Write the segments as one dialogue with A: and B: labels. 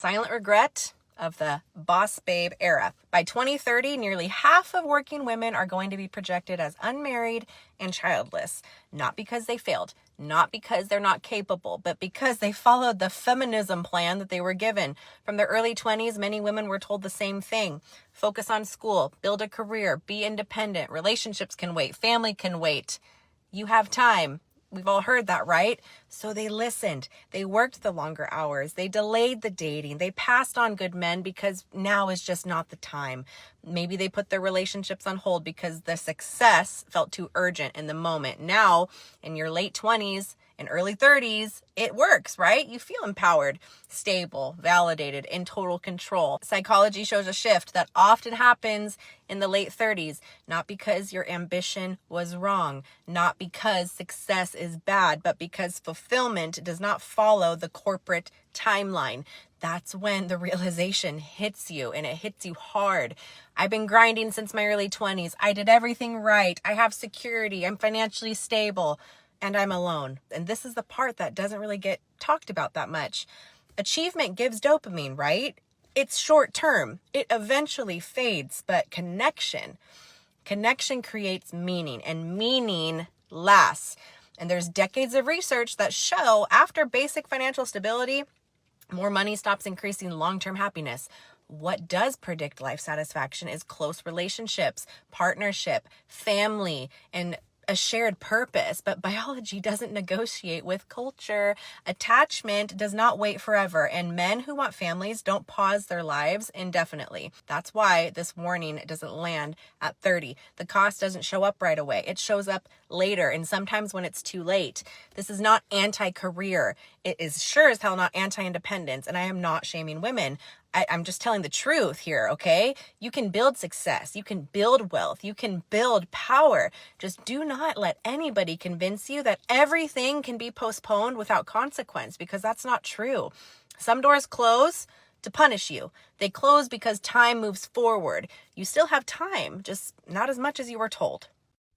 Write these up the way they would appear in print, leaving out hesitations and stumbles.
A: Silent regret of the boss babe era. By 2030, nearly half of working women are going to be projected as unmarried and childless. Not because they failed, not because they're not capable, but because they followed the feminism plan that they were given. From their early 20s, many women were told the same thing. Focus on school, build a career, be independent. Relationships can wait, family can wait. You have time. We've all heard that, right? So they listened. They worked the longer hours. They delayed the dating. They passed on good men because now is just not the time. Maybe they put their relationships on hold because the success felt too urgent in the moment. Now, in your late 20s and early 30s, it works, right? You feel empowered, stable, validated, in total control. Psychology shows a shift that often happens in the late 30s, not because your ambition was wrong, not because success is bad, but because fulfillment does not follow the corporate timeline. That's when the realization hits you, and it hits you hard. I've been grinding since my early 20s. I did everything right. I have security. I'm financially stable. And I'm alone. And this is the part that doesn't really get talked about that much. Achievement gives dopamine, right? It's short term. It eventually fades, but connection creates meaning, and meaning lasts. And there's decades of research that show after basic financial stability, more money stops increasing long-term happiness. What does predict life satisfaction is close relationships, partnership, family, and a shared purpose. But biology doesn't negotiate with culture. Attachment does not wait forever, and men who want families don't pause their lives indefinitely. That's why this warning doesn't land at 30. The cost doesn't show up right away. It shows up later, and sometimes when it's too late. This is not anti-career. It is sure as hell not anti-independence, and I am not shaming women. I'm just telling the truth here, okay? You can build success. You can build wealth. You can build power. Just do not let anybody convince you that everything can be postponed without consequence, because that's not true. Some doors close to punish you. They close because time moves forward. You still have time, just not as much as you were told.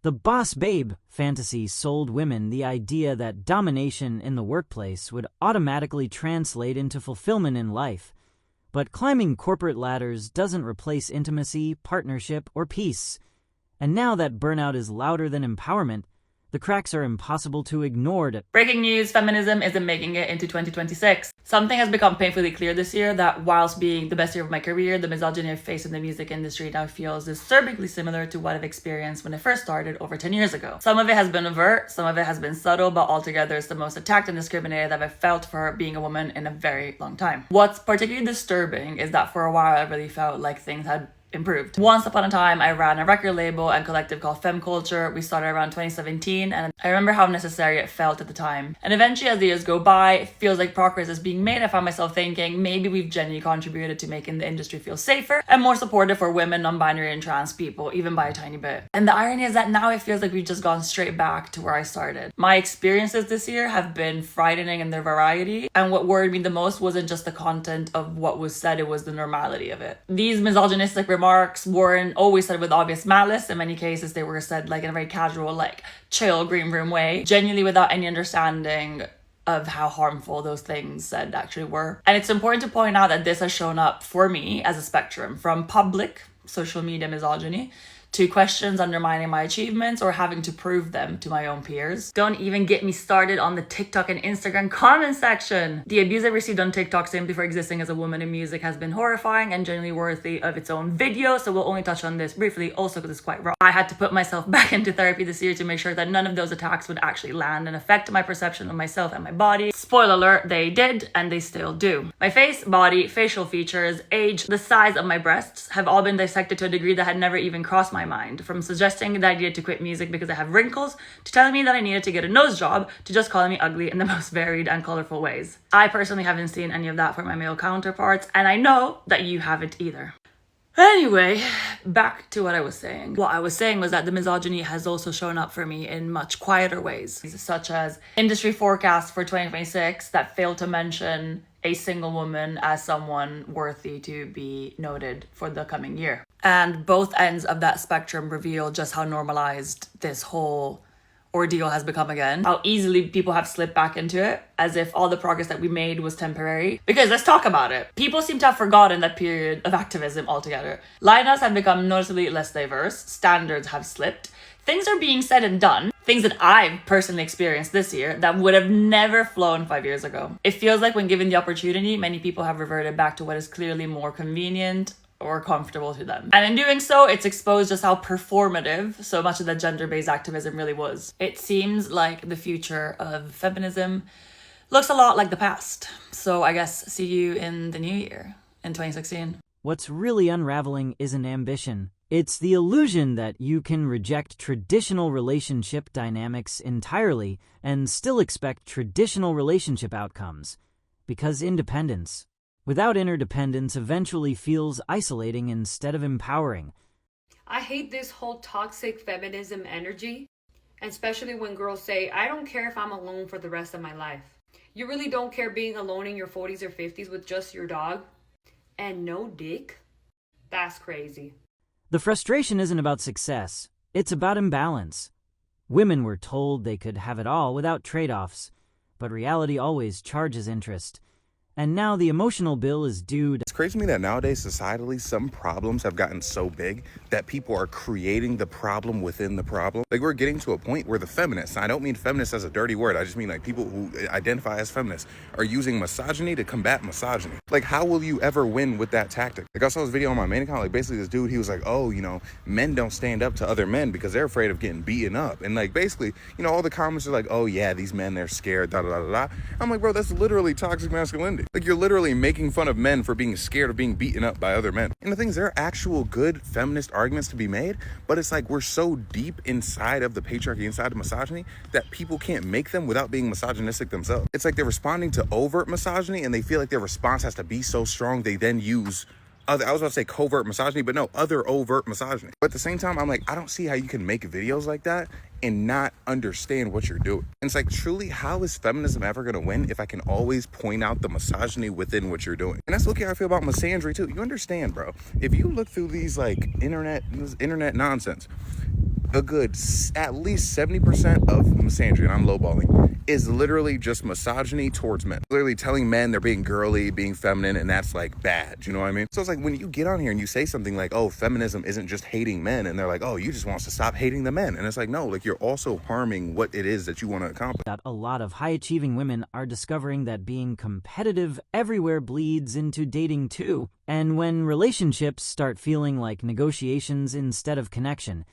B: The boss babe fantasy sold women the idea that domination in the workplace would automatically translate into fulfillment in life. But climbing corporate ladders doesn't replace intimacy, partnership, or peace. And now that burnout is louder than empowerment, the cracks are impossible to ignore.
C: Breaking news, feminism isn't making it into 2026. Something has become painfully clear this year, that whilst being the best year of my career, the misogyny I face in the music industry now feels disturbingly similar to what I've experienced when I first started over 10 years ago. Some of it has been overt, some of it has been subtle, but altogether it's the most attacked and discriminated that I've felt for being a woman in a very long time. What's particularly disturbing is that for a while I really felt like things had improved. Once upon a time, I ran a record label and collective called Fem Culture. We started around 2017, and I remember how necessary it felt at the time. And eventually, as the years go by, it feels like progress is being made. I found myself thinking maybe we've genuinely contributed to making the industry feel safer and more supportive for women, non-binary, and trans people, even by a tiny bit. And the irony is that now it feels like we've just gone straight back to where I started. My experiences this year have been frightening in their variety, and what worried me the most wasn't just the content of what was said, it was the normality of it. These misogynistic remarks weren't always said with obvious malice. In many cases, they were said like in a very casual, like chill green room way, genuinely without any understanding of how harmful those things said actually were. And it's important to point out that this has shown up for me as a spectrum, from public social media misogyny to questions undermining my achievements or having to prove them to my own peers. Don't even get me started on the TikTok and Instagram comment section. The abuse I received on TikTok simply for existing as a woman in music has been horrifying and genuinely worthy of its own video, so we'll only touch on this briefly, also because it's quite raw. I had to put myself back into therapy this year to make sure that none of those attacks would actually land and affect my perception of myself and my body. Spoiler alert, they did, and they still do. My face, body, facial features, age, the size of my breasts have all been dissected to a degree that had never even crossed my mind, from suggesting that I needed to quit music because I have wrinkles, to telling me that I needed to get a nose job, to just calling me ugly in the most varied and colorful ways. I personally haven't seen any of that from my male counterparts, and I know that you haven't either. Anyway, back to what I was saying. What I was saying was that the misogyny has also shown up for me in much quieter ways, such as industry forecasts for 2026 that fail to mention a single woman as someone worthy to be noted for the coming year. And both ends of that spectrum reveal just how normalized this whole ordeal has become again. How easily people have slipped back into it, as if all the progress that we made was temporary. Because let's talk about it. People seem to have forgotten that period of activism altogether. Lineups have become noticeably less diverse, standards have slipped, things are being said and done, things that I've personally experienced this year that would have never flown 5 years ago. It feels like when given the opportunity, many people have reverted back to what is clearly more convenient or comfortable to them. And in doing so, it's exposed just how performative so much of the gender-based activism really was. It seems like the future of feminism looks a lot like the past. So I guess see you in the new year, in 2016.
B: What's really unraveling isn't ambition. It's the illusion that you can reject traditional relationship dynamics entirely and still expect traditional relationship outcomes. Because independence, without interdependence, eventually feels isolating instead of empowering.
D: I hate this whole toxic feminism energy, and especially when girls say, I don't care if I'm alone for the rest of my life. You really don't care being alone in your 40s or 50s with just your dog and no dick? That's crazy.
B: The frustration isn't about success, it's about imbalance. Women were told they could have it all without trade-offs, but reality always charges interest. And now the emotional bill is due.
E: It's crazy to me that nowadays, societally, some problems have gotten so big that people are creating the problem within the problem. Like, we're getting to a point where the feminists, I don't mean feminists as a dirty word, I just mean like people who identify as feminists, are using misogyny to combat misogyny. Like, how will you ever win with that tactic? Like, I saw this video on my main account, like basically this dude, he was like, oh, you know, men don't stand up to other men because they're afraid of getting beaten up. And like, basically, you know, all the comments are like, oh yeah, these men, they're scared, da da da da. I'm like, bro, that's literally toxic masculinity. Like, you're literally making fun of men for being scared of being beaten up by other men. And the thing is, there are actual good feminist arguments to be made, but it's like we're so deep inside of the patriarchy, inside of misogyny, that people can't make them without being misogynistic themselves. It's like they're responding to overt misogyny, and they feel like their response has to be so strong, they then use other, I was about to say covert misogyny, but no, other overt misogyny. But at the same time, I'm like, I don't see how you can make videos like that and not understand what you're doing. And it's like, truly, how is feminism ever going to win if I can always point out the misogyny within what you're doing? And that's looking how I feel about misandry too. You understand, bro? If you look through these like internet nonsense, a good at least 70% of misandry, and I'm lowballing, is literally just misogyny towards men. Literally telling men they're being girly, being feminine, and that's like bad. You know what I mean? So it's like when you get on here and you say something like, oh, feminism isn't just hating men, and they're like, oh, you just want us to stop hating the men. And it's like, no, like you're also harming what it is that you want to accomplish.
B: That a lot of high-achieving women are discovering that being competitive everywhere bleeds into dating too. And when relationships start feeling like negotiations instead of connection,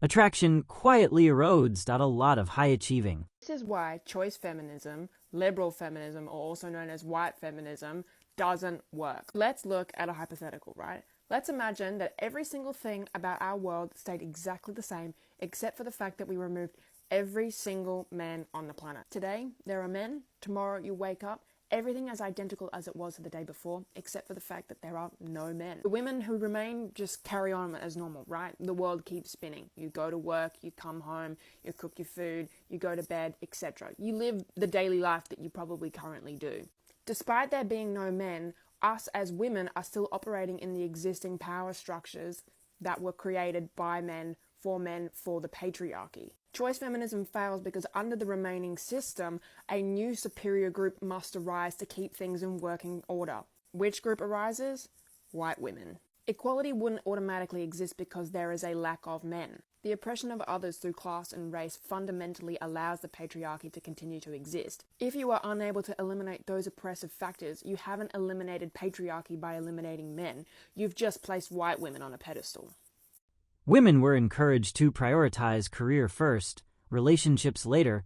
B: attraction quietly erodes out a lot of high-achieving.
F: This is why choice feminism, liberal feminism, or also known as white feminism, doesn't work. Let's look at a hypothetical, right? Let's imagine that every single thing about our world stayed exactly the same, except for the fact that we removed every single man on the planet. Today, there are men. Tomorrow, you wake up, everything as identical as it was the day before, except for the fact that there are no men. The women who remain just carry on as normal, right? The world keeps spinning. You go to work, you come home, you cook your food, you go to bed, etc. You live the daily life that you probably currently do. Despite there being no men, us as women are still operating in the existing power structures that were created by men, for the patriarchy. Choice feminism fails because under the remaining system, a new superior group must arise to keep things in working order. Which group arises? White women. Equality wouldn't automatically exist because there is a lack of men. The oppression of others through class and race fundamentally allows the patriarchy to continue to exist. If you are unable to eliminate those oppressive factors, you haven't eliminated patriarchy by eliminating men. You've just placed white women on a pedestal.
B: Women were encouraged to prioritize career first, relationships later,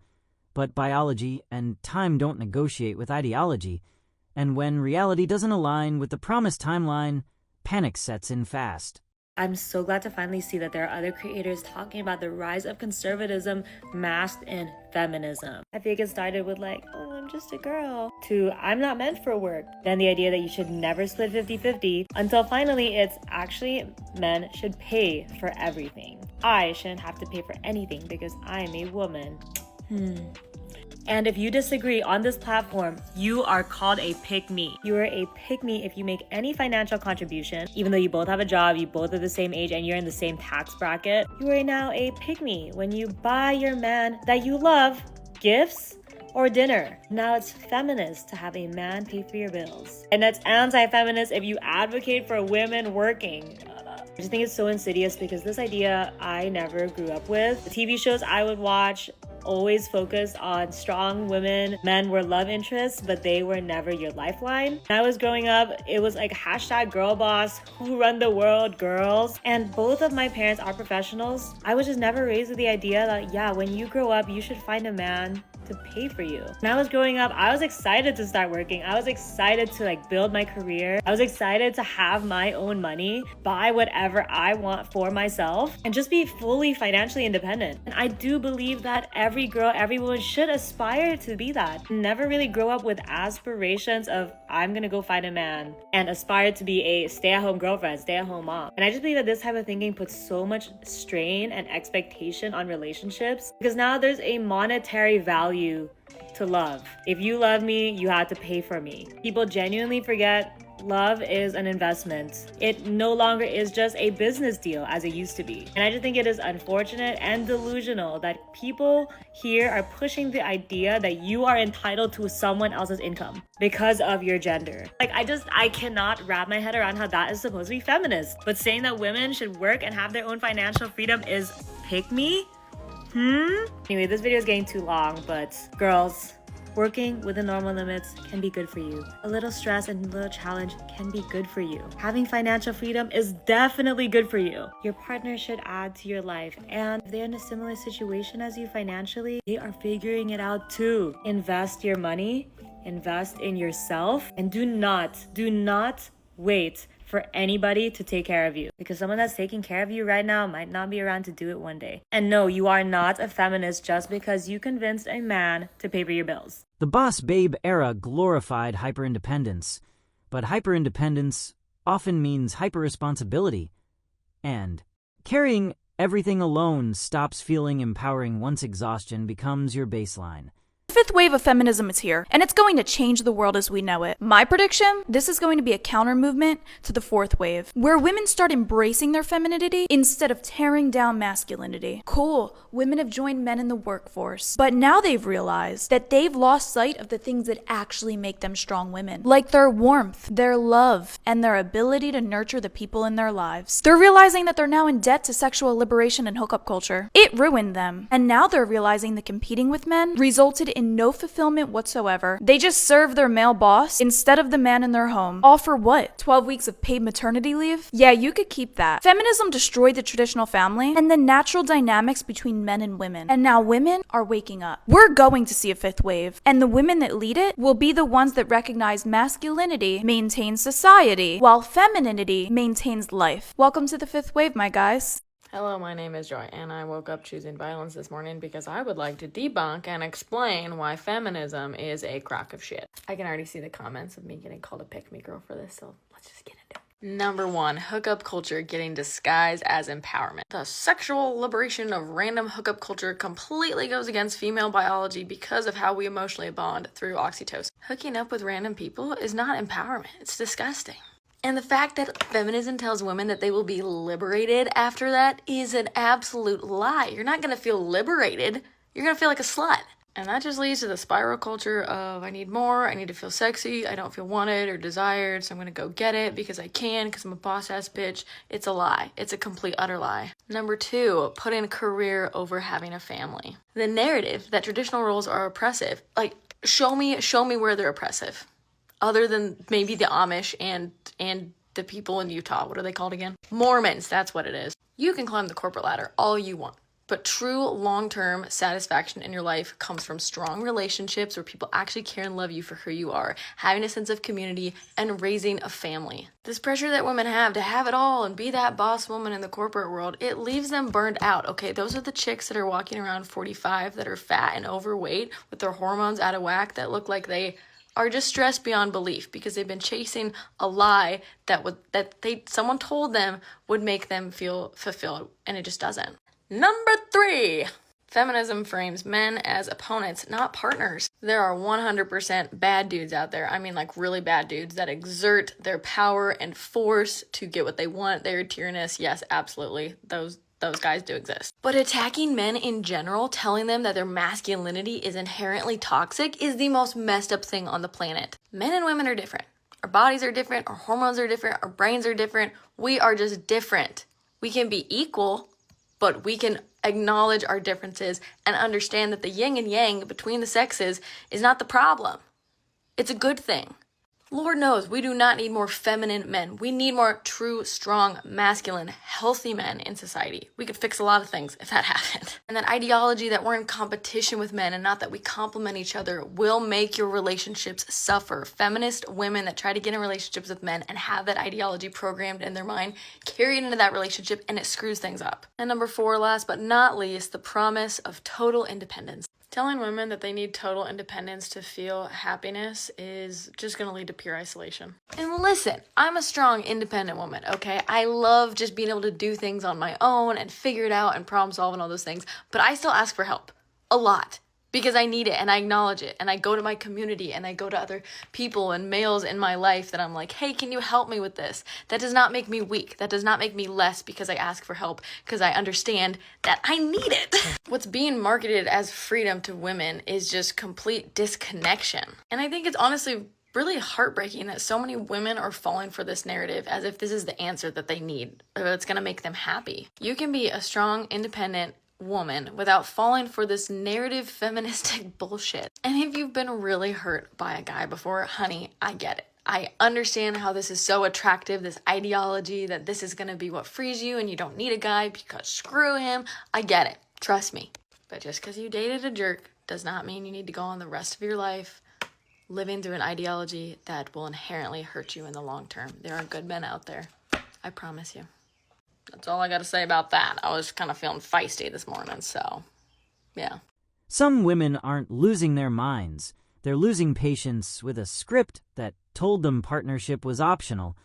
B: but biology and time don't negotiate with ideology, and when reality doesn't align with the promised timeline, panic sets in fast.
G: I'm so glad to finally see that there are other creators talking about the rise of conservatism masked in feminism. I think it started with like, oh, I'm just a girl, to I'm not meant for work. Then the idea that you should never split 50-50, until finally it's actually men should pay for everything. I shouldn't have to pay for anything because I'm a woman. And if you disagree on this platform, you are called a pick-me. You are a pick-me if you make any financial contribution, even though you both have a job, you both are the same age, and you're in the same tax bracket. You are now a pick-me when you buy your man that you love gifts or dinner. Now it's feminist to have a man pay for your bills. And that's anti-feminist if you advocate for women working. I just think it's so insidious because this idea I never grew up with. The TV shows I would watch always focused on strong women. Men were love interests, but they were never your lifeline. When I was growing up, it was like hashtag girl boss, who run the world, girls. And both of my parents are professionals. I was just never raised with the idea that, yeah, when you grow up, you should find a man to pay for you. When I was growing up, I was excited to start working. I was excited to build my career. I was excited to have my own money, buy whatever I want for myself, and just be fully financially independent. And I do believe that every girl, every woman should aspire to be that. Never really grow up with aspirations of, I'm gonna go find a man and aspire to be a stay-at-home girlfriend, stay-at-home mom. And I just believe that this type of thinking puts so much strain and expectation on relationships because now there's a monetary value to love. If you love me, you have to pay for me. People genuinely forget love is an investment. It no longer is just a business deal as it used to be. And I just think it is unfortunate and delusional that people here are pushing the idea that you are entitled to someone else's income because of your gender. I cannot wrap my head around how that is supposed to be feminist. But saying that women should work and have their own financial freedom is pick me? Anyway, this video is getting too long, but girls, working within normal limits can be good for you. A little stress and a little challenge can be good for you. Having financial freedom is definitely good for you. Your partner should add to your life, and if they're in a similar situation as you financially, they are figuring it out too. Invest your money, invest in yourself, and do not wait for anybody to take care of you, because someone that's taking care of you right now might not be around to do it one day. And no, you are not a feminist just because you convinced a man to pay for your bills.
B: The boss babe era glorified hyperindependence, but hyperindependence often means hyperresponsibility. And carrying everything alone stops feeling empowering once exhaustion becomes your baseline.
H: The fifth wave of feminism is here, and it's going to change the world as we know it. My prediction, this is going to be a counter movement to the fourth wave, where women start embracing their femininity instead of tearing down masculinity. Cool, women have joined men in the workforce, but now they've realized that they've lost sight of the things that actually make them strong women, like their warmth, their love, and their ability to nurture the people in their lives. They're realizing that they're now in debt to sexual liberation and hookup culture. It ruined them, and now they're realizing that competing with men resulted in no fulfillment whatsoever. They just serve their male boss instead of the man in their home. All for what? 12 weeks of paid maternity leave? Yeah, you could keep that. Feminism destroyed the traditional family and the natural dynamics between men and women. And now women are waking up. We're going to see a fifth wave, and the women that lead it will be the ones that recognize masculinity maintains society, while femininity maintains life. Welcome to the fifth wave, my guys.
I: Hello, my name is Joy, and I woke up choosing violence this morning because I would like to debunk and explain why feminism is a crock of shit. I can already see the comments of me getting called a pick-me girl for this, so let's just get into it. Number 1, hookup culture getting disguised as empowerment. The sexual liberation of random hookup culture completely goes against female biology because of how we emotionally bond through oxytocin. Hooking up with random people is not empowerment. It's disgusting. And the fact that feminism tells women that they will be liberated after that is an absolute lie. You're not going to feel liberated. You're going to feel like a slut. And that just leads to the spiral culture of I need more, I need to feel sexy, I don't feel wanted or desired, so I'm going to go get it because I can, because I'm a boss-ass bitch. It's a lie. It's a complete, utter lie. Number 2, put in career over having a family. The narrative that traditional roles are oppressive, show me where they're oppressive. Other than maybe the Amish and the people in Utah. What are they called again? Mormons, that's what it is. You can climb the corporate ladder all you want, but true long-term satisfaction in your life comes from strong relationships where people actually care and love you for who you are, having a sense of community, and raising a family. This pressure that women have to have it all and be that boss woman in the corporate world, it leaves them burned out, okay? Those are the chicks that are walking around 45 that are fat and overweight with their hormones out of whack that look like they are just stressed beyond belief because they've been chasing a lie someone told them would make them feel fulfilled, and it just doesn't. Number 3, Feminism frames men as opponents, not partners. There are 100% bad dudes out there. I mean, like really bad dudes that exert their power and force to get what they want. They're tyrannous. Yes, absolutely. Those guys do exist. But attacking men in general, telling them that their masculinity is inherently toxic, is the most messed up thing on the planet. Men and women are different. Our bodies are different. Our hormones are different. Our brains are different. We are just different. We can be equal, but we can acknowledge our differences and understand that the yin and yang between the sexes is not the problem. It's a good thing. Lord knows we do not need more feminine men. We need more true, strong, masculine, healthy men in society. We could fix a lot of things if that happened. And that ideology that we're in competition with men and not that we complement each other will make your relationships suffer. Feminist women that try to get in relationships with men and have that ideology programmed in their mind carry it into that relationship, and it screws things up. And number 4, last but not least, the promise of total independence. Telling women that they need total independence to feel happiness is just going to lead to pure isolation. And listen, I'm a strong, independent woman, okay? I love just being able to do things on my own and figure it out and problem solve and all those things, but I still ask for help a lot because I need it and I acknowledge it, and I go to my community and I go to other people and males in my life that I'm like, hey, can you help me with this? That does not make me weak. That does not make me less because I ask for help, because I understand that I need it. What's being marketed as freedom to women is just complete disconnection. And I think it's honestly really heartbreaking that so many women are falling for this narrative as if this is the answer that they need or that's going to make them happy. You can be a strong, independent woman without falling for this narrative feministic bullshit. And if you've been really hurt by a guy before, honey, I get it. I understand how this is so attractive, this ideology that this is going to be what frees you and you don't need a guy because screw him. I get it. Trust me. But just because you dated a jerk does not mean you need to go on the rest of your life living through an ideology that will inherently hurt you in the long term. There are good men out there. I promise you. That's all I got to say about that. I was kind of feeling feisty this morning, so yeah.
B: Some women aren't losing their minds. They're losing patience with a script that told them partnership was optional,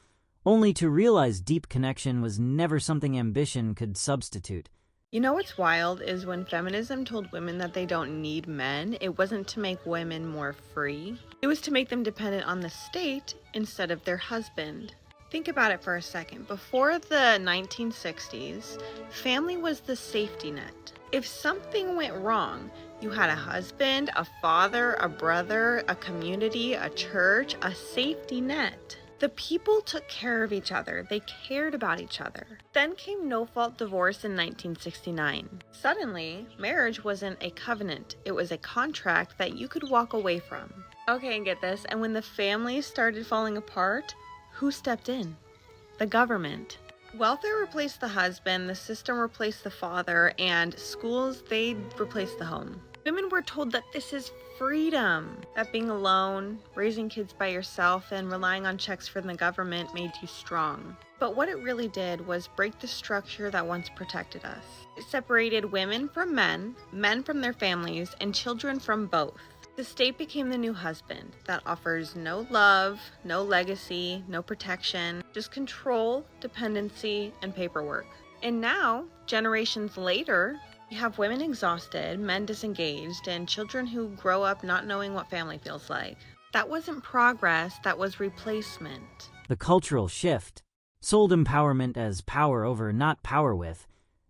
B: only to realize deep connection was never something ambition could substitute.
J: You know what's wild is when feminism told women that they don't need men, it wasn't to make women more free. It was to make them dependent on the state instead of their husband. Think about it for a second. Before the 1960s, family was the safety net. If something went wrong, you had a husband, a father, a brother, a community, a church, a safety net. The people took care of each other. They cared about each other. Then came no-fault divorce in 1969. Suddenly, marriage wasn't a covenant. It was a contract that you could walk away from. Okay, and get this. And when the family started falling apart, who stepped in? The government. Welfare replaced the husband, the system replaced the father, and schools, they replaced the home. Women were told that this is freedom, that being alone, raising kids by yourself, and relying on checks from the government made you strong. But what it really did was break the structure that once protected us. It separated women from men from their families, and children from both. The state became the new husband that offers no love, no legacy, no protection, just control, dependency, and paperwork. And now, generations later, you have women exhausted, men disengaged, and children who grow up not knowing what family feels like. That wasn't progress, that was replacement.
B: The cultural shift sold empowerment as power over, not power with.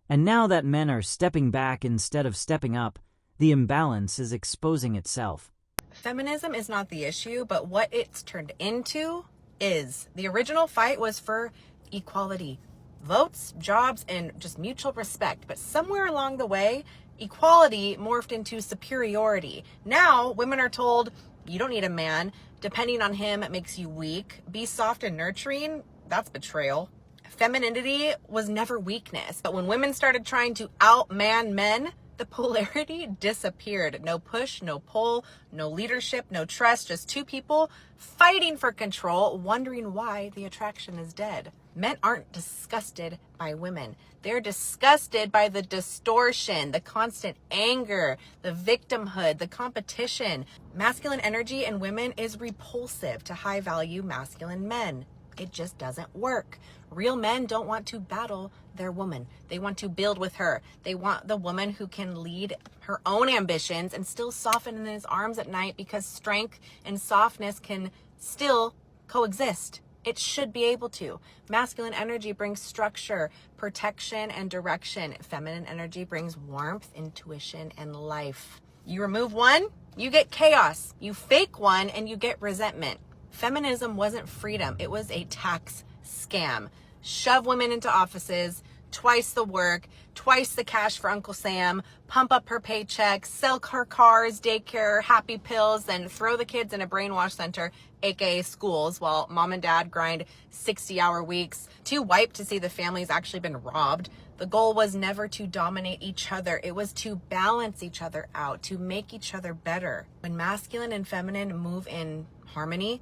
B: And now that men are stepping back instead of stepping up, the imbalance is exposing itself.
A: Feminism is not the issue, but what it's turned into is. The original fight was for equality, votes, jobs, and just mutual respect. But somewhere along the way, equality morphed into superiority. Now, women are told, you don't need a man. Depending on him, it makes you weak. Be soft and nurturing, that's betrayal. Femininity was never weakness. But when women started trying to outman men, the polarity disappeared. No push, no pull, no leadership, no trust, just two people fighting for control, wondering why the attraction is dead. Men aren't disgusted by women. They're disgusted by the distortion, the constant anger, the victimhood, the competition. Masculine energy in women is repulsive to high-value masculine men. It just doesn't work. Real men don't want to battle their woman. They want to build with her. They want the woman who can lead her own ambitions and still soften in his arms at night, because strength and softness can still coexist. It should be able to. Masculine energy brings structure, protection, and direction. Feminine energy brings warmth, intuition, and life. You remove one, you get chaos. You fake one, and you get resentment. Feminism wasn't freedom. It was a tax scam. Shove women into offices, twice the work, twice the cash for Uncle Sam, pump up her paycheck, sell her cars, daycare, happy pills, then throw the kids in a brainwash center, aka schools, while mom and dad grind 60-hour weeks, too wiped to see the family's actually been robbed. The goal was never to dominate each other. It was to balance each other out, to make each other better. When masculine and feminine move in harmony,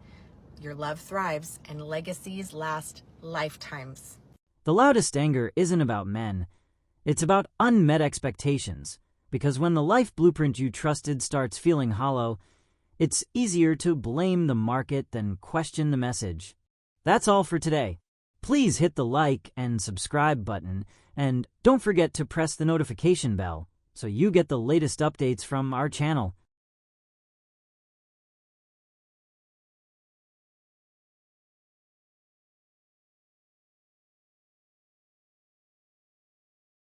A: your love thrives and legacies last lifetimes.
B: The loudest anger isn't about men. It's about unmet expectations. Because when the life blueprint you trusted starts feeling hollow, it's easier to blame the market than question the message. That's all for today. Please hit the like and subscribe button, and don't forget to press the notification bell so you get the latest updates from our channel.